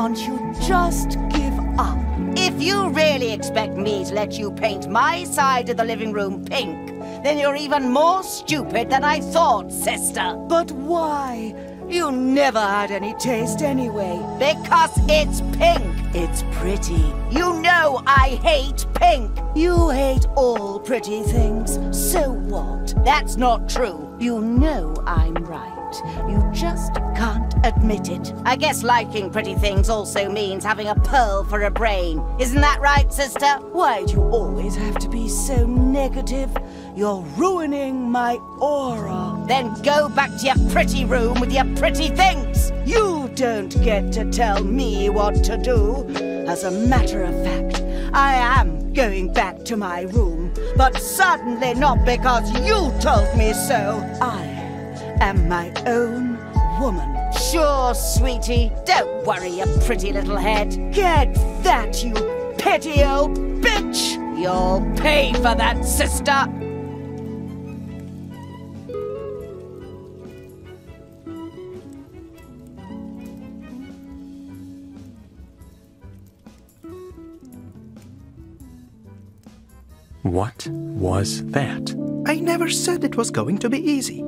can't you just give up? If you really expect me to let you paint my side of the living room pink, then you're even more stupid than I thought, sister. But why? You never had any taste anyway. Because it's pink. It's pretty. You know I hate pink. You hate all pretty things. So what? That's not true. You know I'm right. You just can't admit it. I guess liking pretty things also means having a pearl for a brain. Isn't that right, sister? Why do you always have to be so negative? You're ruining my aura. Then go back to your pretty room with your pretty things. You don't get to tell me what to do. As a matter of fact, I am going back to my room. But certainly not because you told me so. I am my own woman. Sure, sweetie. Don't worry your pretty little head. Get that, you petty old bitch! You'll pay for that, sister. What was that? I never said it was going to be easy.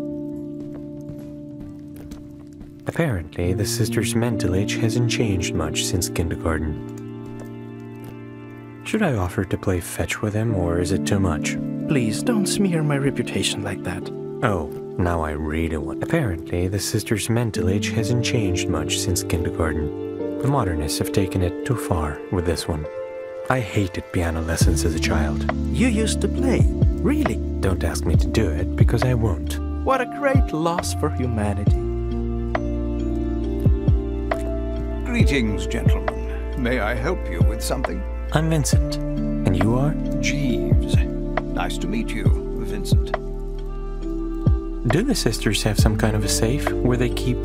Apparently, the sister's mental age hasn't changed much since kindergarten. Should I offer to play fetch with him, or is it too much? Please, don't smear my reputation like that. Oh, now I really want. Apparently, the sister's mental age hasn't changed much since kindergarten. The modernists have taken it too far with this one. I hated piano lessons as a child. You used to play, really? Don't ask me to do it, because I won't. What a great loss for humanity. Greetings, gentlemen. May I help you with something? I'm Vincent. And you are? Jeeves. Nice to meet you, Vincent. Do the sisters have some kind of a safe where they keep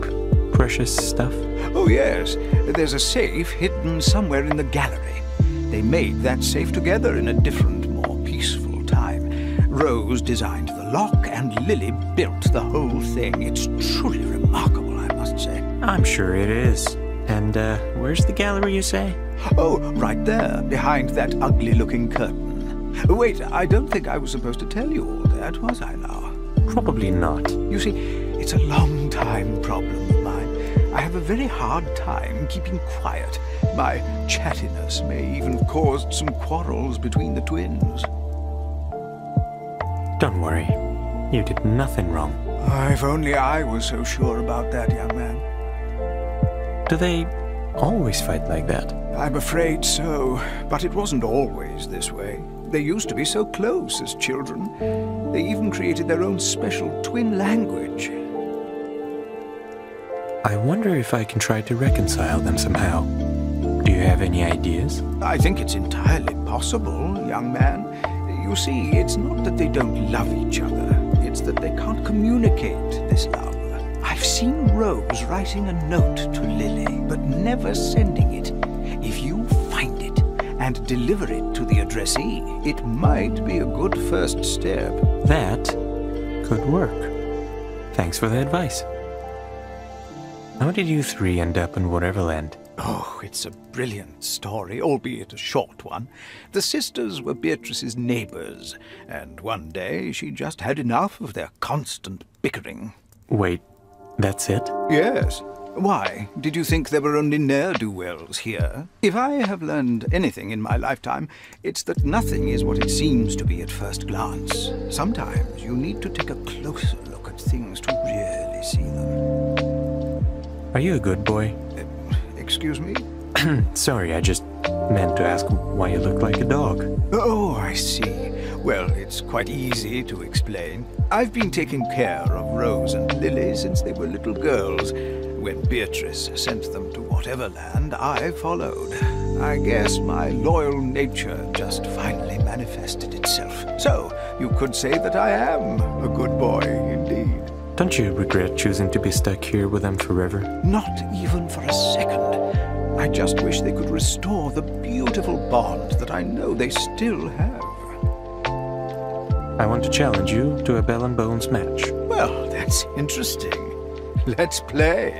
precious stuff? Oh, yes. There's a safe hidden somewhere in the gallery. They made that safe together in a different, more peaceful time. Rose designed the lock, and Lily built the whole thing. It's truly remarkable, I must say. I'm sure it is. And, where's the gallery, you say? Oh, right there, behind that ugly-looking curtain. Wait, I don't think I was supposed to tell you all that, was I now? Probably not. You see, it's a long-time problem of mine. I have a very hard time keeping quiet. My chattiness may even have caused some quarrels between the twins. Don't worry. You did nothing wrong. If only I was so sure about that, young man. Do they always fight like that? I'm afraid so, but it wasn't always this way. They used to be so close as children. They even created their own special twin language. I wonder if I can try to reconcile them somehow. Do you have any ideas? I think it's entirely possible, young man. You see, it's not that they don't love each other. It's that they can't communicate this love. I've seen Rose writing a note to Lily, but never sending it. If you find it and deliver it to the addressee, it might be a good first step. That could work. Thanks for the advice. How did you three end up in Whateverland? Oh, it's a brilliant story, albeit a short one. The sisters were Beatrice's neighbors, and one day she just had enough of their constant bickering. Wait, that's it? Yes. Why? Did you think there were only ne'er-do-wells here? If I have learned anything in my lifetime, it's that nothing is what it seems to be at first glance. Sometimes you need to take a closer look at things to really see them. Are you a good boy? Excuse me? Sorry, I just meant to ask why you look like a dog. Oh, I see. Well, it's quite easy to explain. I've been taking care of Rose and Lily since they were little girls. When Beatrice sent them to Whateverland, I followed. I guess my loyal nature just finally manifested itself. So, you could say that I am a good boy indeed. Don't you regret choosing to be stuck here with them forever? Not even for a second. I just wish they could restore the beautiful bond that I know they still have. I want to challenge you to a Bell and Bones match. Well, that's interesting. Let's play.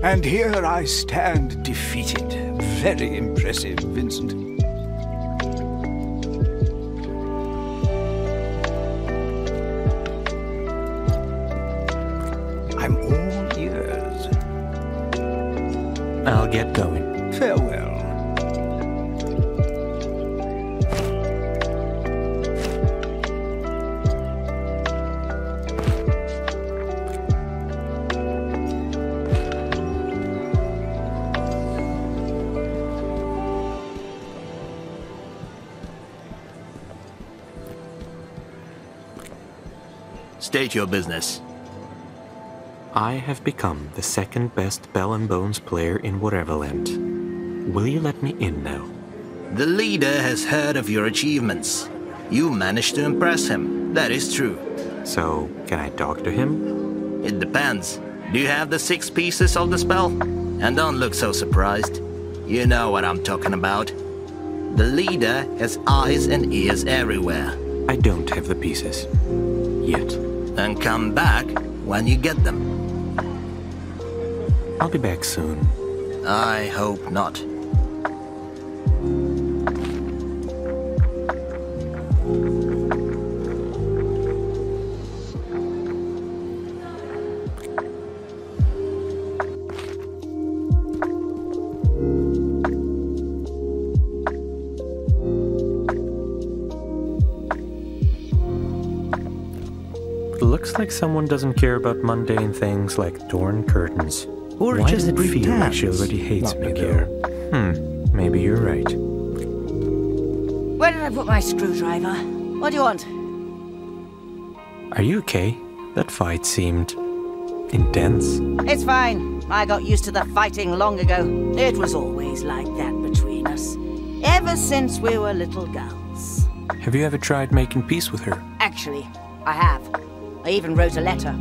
And here I stand defeated. Very impressive, Vincent. I'm all ears. I'll get going. Farewell. State your business. I have become the second best Bell and Bones player in Whateverland. Will you let me in now? The leader has heard of your achievements. You managed to impress him. That is true. So, can I talk to him? It depends. Do you have the 6 pieces of the spell? And don't look so surprised. You know what I'm talking about. The leader has eyes and ears everywhere. I don't have the pieces. Yet. Then come back when you get them. I'll be back soon. I hope not. Looks like someone doesn't care about mundane things like torn curtains. Or Why just does it feel like she pretends already hates not me to there? Maybe you're right. Where did I put my screwdriver? What do you want? Are you okay? That fight seemed intense. It's fine. I got used to the fighting long ago. It was always like that between us. Ever since we were little girls. Have you ever tried making peace with her? Actually, I have. I even wrote a letter.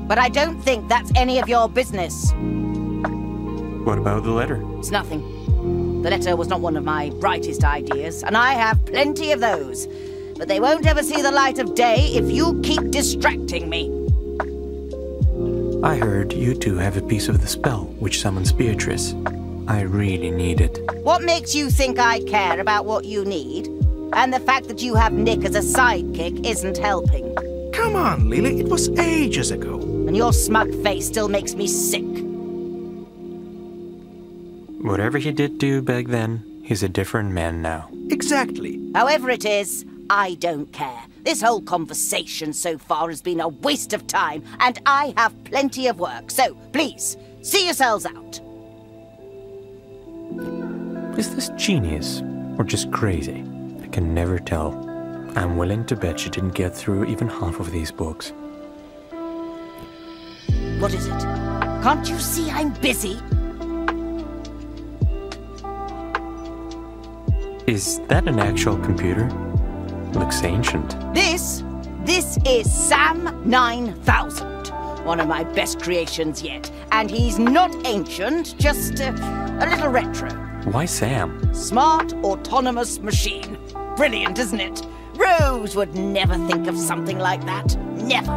But I don't think that's any of your business. What about the letter? It's nothing. The letter was not one of my brightest ideas, and I have plenty of those. But they won't ever see the light of day if you keep distracting me. I heard you two have a piece of the spell which summons Beatrice. I really need it. What makes you think I care about what you need? And the fact that you have Nick as a sidekick isn't helping. Come on, Lily, it was ages ago. And your smug face still makes me sick. Whatever he did to you back then, he's a different man now. Exactly. However it is, I don't care. This whole conversation so far has been a waste of time, and I have plenty of work. So, please, see yourselves out. Is this genius or just crazy? I can never tell. I'm willing to bet she didn't get through even half of these books. What is it? Can't you see I'm busy? Is that an actual computer? Looks ancient. This is Sam 9000. One of my best creations yet. And he's not ancient, just a little retro. Why Sam? Smart, autonomous machine. Brilliant, isn't it? Rose would never think of something like that. Never.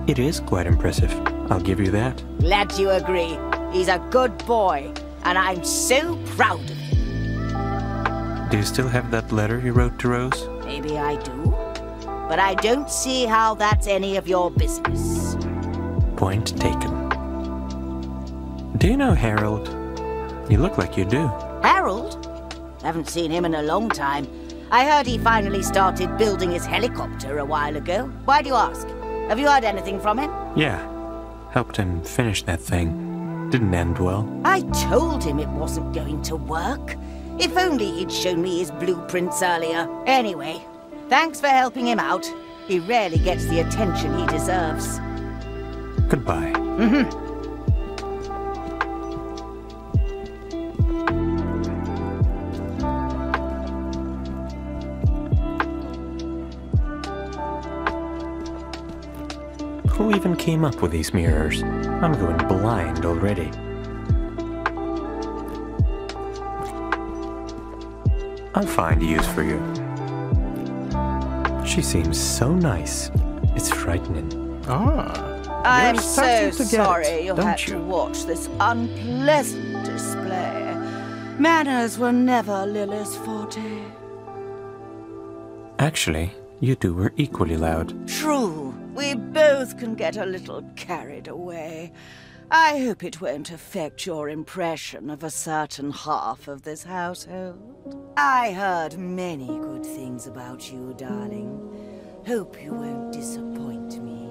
It is quite impressive. I'll give you that. Glad you agree. He's a good boy, and I'm so proud of him. Do you still have that letter you wrote to Rose? Maybe I do, but I don't see how that's any of your business. Point taken. Do you know Harold? You look like you do. Harold? Haven't seen him in a long time. I heard he finally started building his helicopter a while ago. Why do you ask? Have you heard anything from him? Yeah. Helped him finish that thing. Didn't end well. I told him it wasn't going to work. If only he'd shown me his blueprints earlier. Anyway, thanks for helping him out. He rarely gets the attention he deserves. Goodbye. Who even came up with these mirrors? I'm going blind already. I'll find a use for you. She seems so nice. It's frightening. Ah, I'm You're so starting to get sorry it, you don't had to you? watch this unpleasant display. Manners were never Lily's forte. Actually, you two were equally loud. True, we both can get a little carried away. I hope it won't affect your impression of a certain half of this household. I heard many good things about you, darling. Hope you won't disappoint me.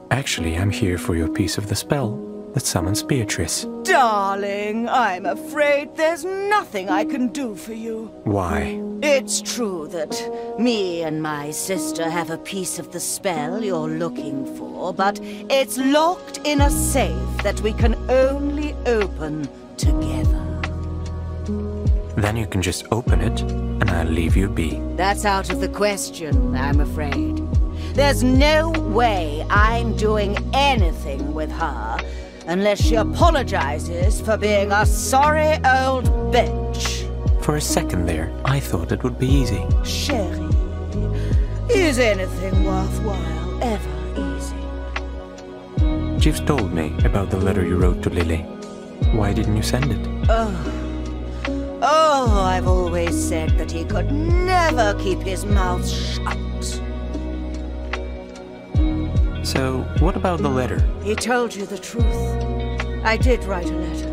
Actually, I'm here for your piece of the spell that summons Beatrice. Darling, I'm afraid there's nothing I can do for you. Why? It's true that me and my sister have a piece of the spell you're looking for, but it's locked in a safe that we can only open together. Then you can just open it, and I'll leave you be. That's out of the question, I'm afraid. There's no way I'm doing anything with her unless she apologizes for being a sorry old bitch. For a second there, I thought it would be easy. Chérie, is anything worthwhile ever easy? You've told me about the letter you wrote to Lily. Why didn't you send it? Oh, I've always said that he could never keep his mouth shut. So, what about the letter? He told you the truth. I did write a letter,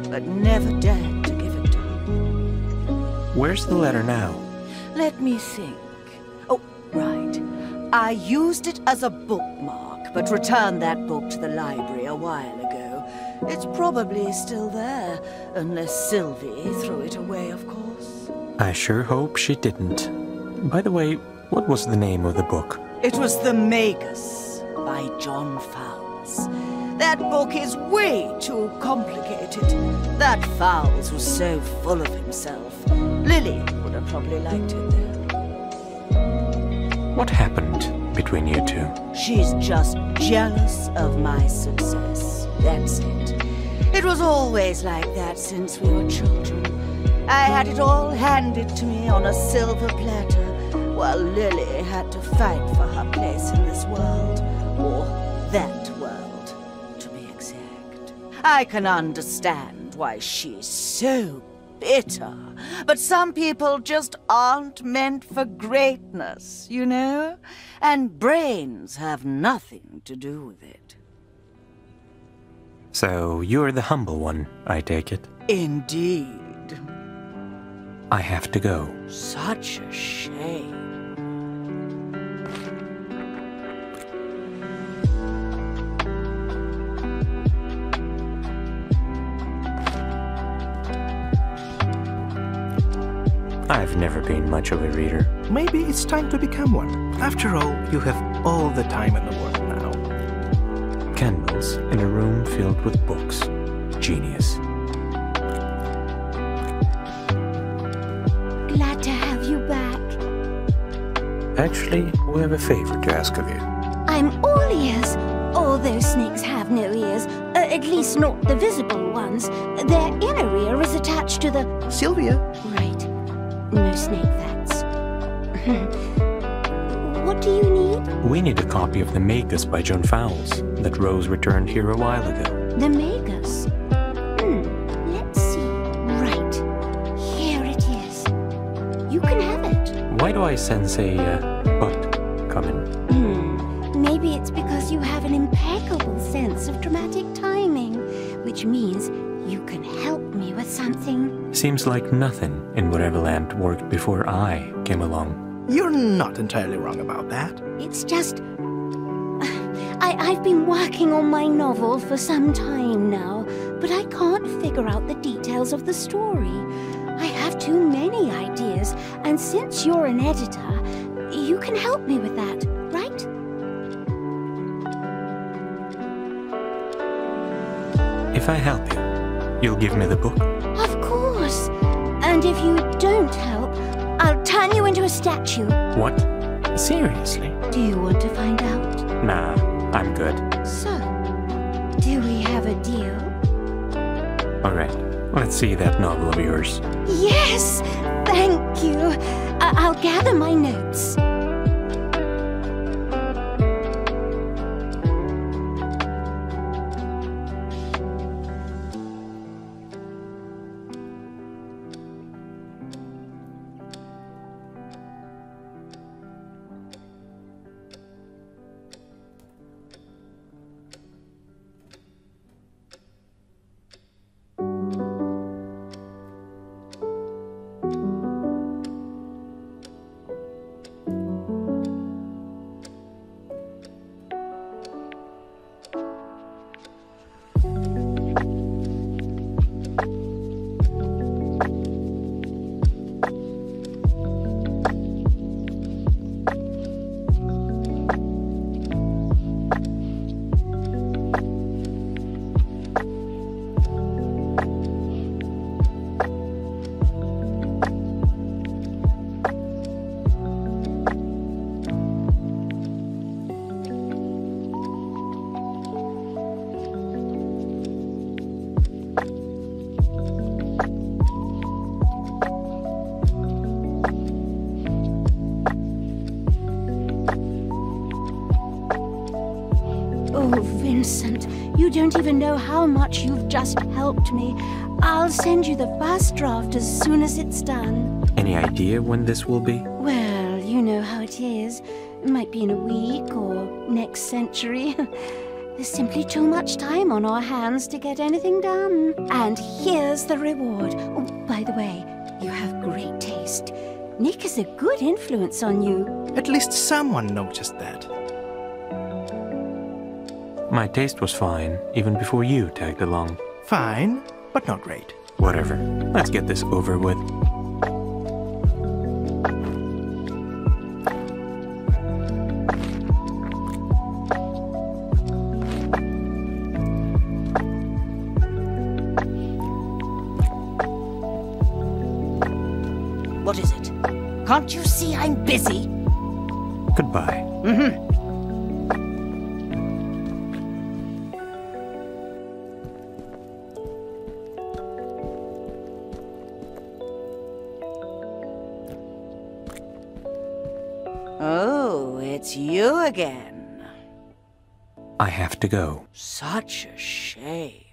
but never dared to give it to him. Where's the letter now? Let me think. Oh, right. I used it as a bookmark, but returned that book to the library a while ago. It's probably still there, unless Sylvie threw it away, of course. I sure hope she didn't. By the way, what was the name of the book? It was The Magus by John Fowles. That book is way too complicated. That Fowles was so full of himself. Lily would have probably liked it though. What happened between you two? She's just jealous of my success. That's it. It was always like that since we were children. I had it all handed to me on a silver platter, while Lily had to fight for her place in this world. Or that world, to be exact. I can understand why she's so bitter, but some people just aren't meant for greatness, you know? And brains have nothing to do with it. So, you're the humble one, I take it? Indeed. I have to go. Such a shame. I've never been much of a reader. Maybe it's time to become one. After all, you have all the time in the world now. Candles in a room filled with books. Genius. Glad to have you back. Actually, we have a favor to ask of you. I'm all ears. Although snakes have no ears, at least not the visible ones. Their inner ear is attached to the... Sylvia? Right. No snake facts. What do you need? We need a copy of The Magus by John Fowles that Rose returned here a while ago. The Magus. Let's see. Right. Here it is. You can have it. Why do I sense a, but coming? Maybe it's because you have an impeccable sense of dramatic timing, which means you can help me with something. Seems like nothing in Whateverland worked before I came along. You're not entirely wrong about that. It's just... I've been working on my novel for some time now, but I can't figure out the details of the story. I have too many ideas, and since you're an editor, you can help me with that, right? If I help you, you'll give me the book? Of course. And if you don't help, I'll turn you into a statue. What? Seriously? Do you want to find out? Nah, I'm good. So, do we have a deal? Alright, let's see that novel of yours. Yes! Thank you. I'll gather my notes. Vincent, you don't even know how much you've just helped me. I'll send you the first draft as soon as it's done. Any idea when this will be? Well, you know how it is. It might be in a week or next century. There's simply too much time on our hands to get anything done. And here's the reward. Oh, by the way, you have great taste. Nick is a good influence on you. At least someone noticed that. My taste was fine, even before you tagged along. Fine, but not great. Whatever. Let's get this over with. What is it? Can't you see I'm busy? Goodbye. Oh, it's you again. I have to go. Such a shame.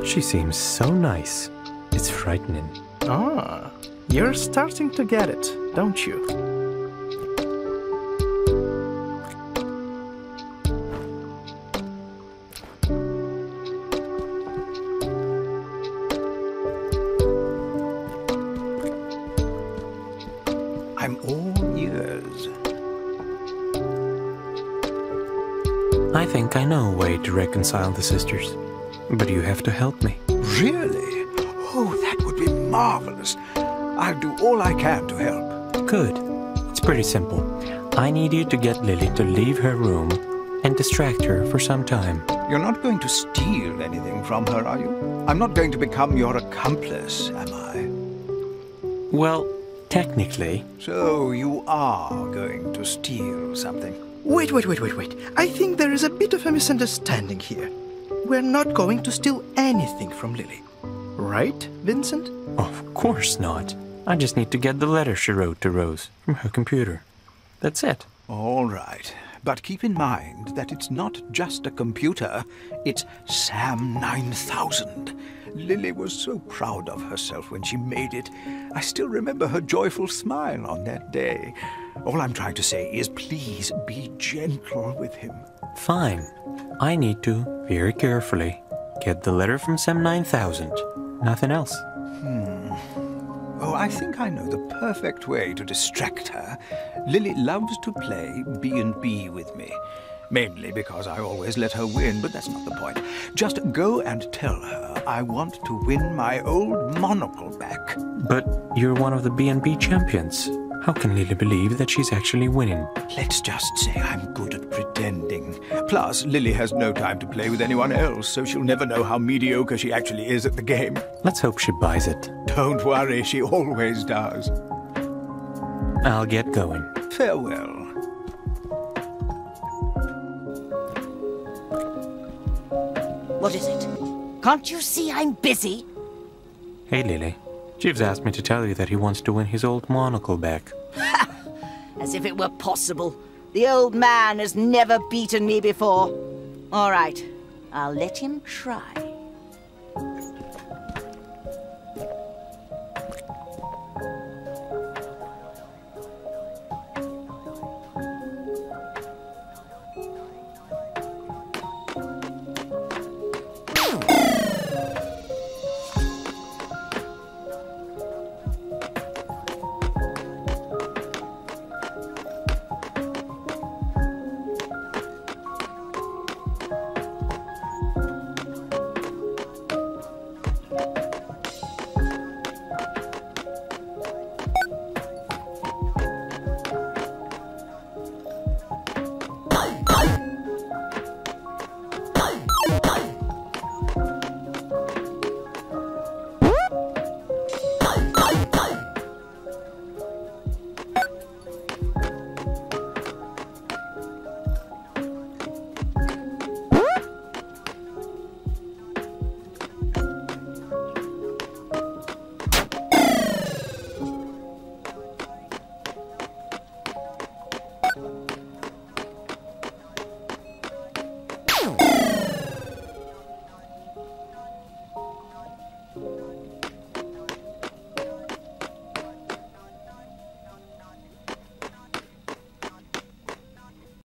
She seems so nice. It's frightening. Ah, you're starting to get it, don't you? I'm all ears. I think I know a way to reconcile the sisters. But you have to help me. Really? Oh, that would be marvelous. I'll do all I can to help. Good. It's pretty simple. I need you to get Lily to leave her room and distract her for some time. You're not going to steal anything from her, are you? I'm not going to become your accomplice, am I? Well, technically. So you are going to steal something? Wait. I think there is a bit of a misunderstanding here. We're not going to steal anything from Lily. Right, Vincent? Of course not. I just need to get the letter she wrote to Rose from her computer. That's it. All right. But keep in mind that it's not just a computer. It's Sam 9000. Lily was so proud of herself when she made it. I still remember her joyful smile on that day. All I'm trying to say is please be gentle with him. Fine. I need to, very carefully, get the letter from Sam 9000. Nothing else. Oh, I think I know the perfect way to distract her. Lily loves to play B&B with me. Mainly because I always let her win, but that's not the point. Just go and tell her I want to win my old monocle back. But you're one of the B&B champions. How can Lily believe that she's actually winning? Let's just say I'm good at pretending. Plus, Lily has no time to play with anyone else, so she'll never know how mediocre she actually is at the game. Let's hope she buys it. Don't worry, she always does. I'll get going. Farewell. What is it? Can't you see I'm busy? Hey, Lily. Jeeves asked me to tell you that he wants to win his old monocle back. As if it were possible. The old man has never beaten me before. All right. I'll let him try.